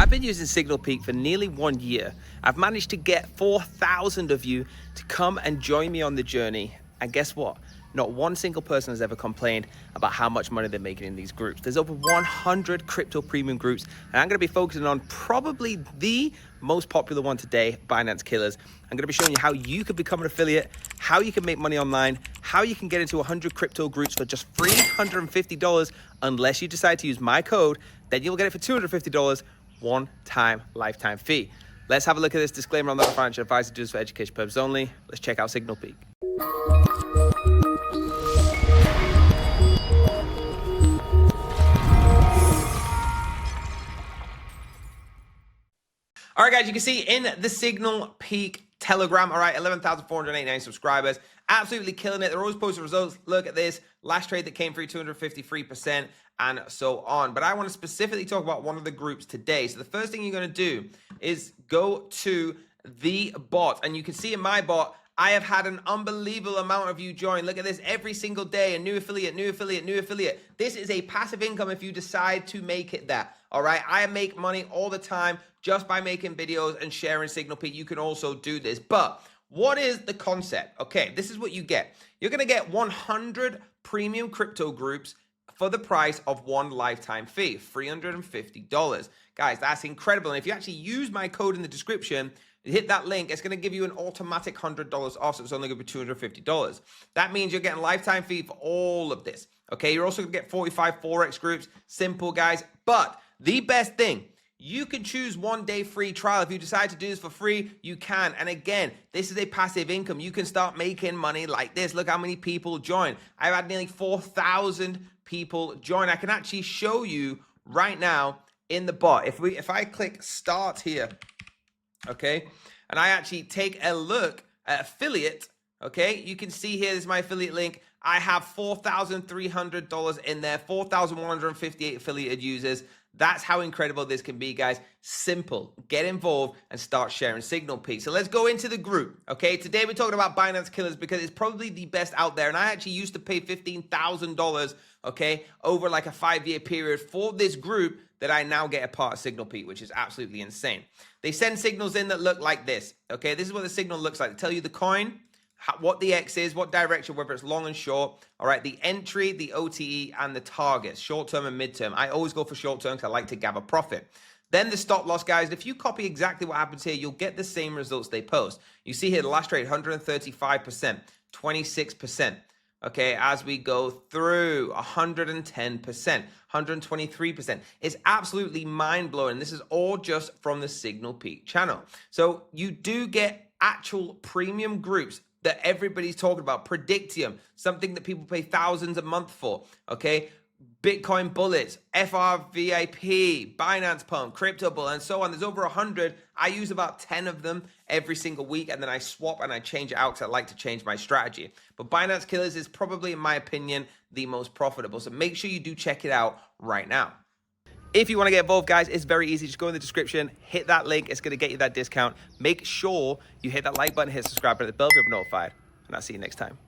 I've been using Signalpeak for nearly 1 year. I've managed to get 4,000 of you to come and join me on the journey. And guess what? Not one single person has ever complained about how much money they're making in these groups. There's over 100 crypto premium groups, and I'm gonna be focusing on probably the most popular one today, Binance Killers. I'm gonna be showing you how you could become an affiliate, how you can make money online, how you can get into 100 crypto groups for just $350, unless you decide to use my code, then you'll get it for $250, one-time lifetime fee. Let's have a look at this disclaimer. I'm not a financial advisor, do this for education purposes only. Let's check out Signalpeak. All right, guys, you can see in the Signalpeak Telegram, all right, 11,489 subscribers, absolutely killing it. They're always posting results. Look at this last trade that came through, 253%, and so on. But I want to specifically talk about one of the groups today. So the first thing you're going to do is go to the bot, and you can see in my bot, I have had an unbelievable amount of you join. Look at this every single day, a new affiliate, new affiliate, new affiliate. This is a passive income if you decide to make it that. All right, I make money all the time just by making videos and sharing Signalpeak. You can also do this, but what is the concept? Okay, this is what you get. You're gonna get 100 premium crypto groups for the price of one lifetime fee, $350. Guys, that's incredible. And if you actually use my code in the description, hit that link, it's going to give you an automatic $100 off, so it's only going to be $250. That means you're getting a lifetime fee for all of this, okay? You're also going to get 45 Forex groups. Simple, guys. But the best thing, you can choose 1 day free trial. If you decide to do this for free, you can. And again, this is a passive income. You can start making money like this. Look how many people join. I've had nearly 4,000 people join. I can actually show you right now in the bot. If I click start here, okay, and I actually take a look at affiliate, okay, you can see here, this is my affiliate link. I have $4,300 in there, 4,158 affiliated users. That's how incredible this can be, guys. Simple. Get involved and start sharing Signalpeak. So let's go into the group, okay? Today we're talking about Binance Killers because it's probably the best out there. And I actually used to pay $15,000, okay, over like a 5-year period for this group that I now get a part of Signalpeak, which is absolutely insane. They send signals in that look like this, okay? This is what the signal looks like. They tell you the coin, what the X is, what direction, whether it's long and short, all right, the entry, the OTE, and the targets, short-term and mid-term. I always go for short-term because I like to gather profit. Then the stop loss, guys. If you copy exactly what happens here, you'll get the same results they post. You see here the last trade, 135%, 26%. Okay, as we go through 110%, 123%. It's absolutely mind-blowing. This is all just from the Signalpeak channel. So you do get actual premium groups that everybody's talking about. Predictium, something that people pay thousands a month for, okay? Bitcoin Bullets, FRVIP, Binance Pump, Crypto Bull, and so on. There's over 100. I use about 10 of them every single week, and then I swap and I change it out because I like to change my strategy. But Binance Killers is probably, in my opinion, the most profitable. So make sure you do check it out right now. If you want to get involved, guys, it's very easy. Just go in the description, hit that link. It's going to get you that discount. Make sure you hit that like button, hit subscribe button, the bell if you're notified, and I'll see you next time.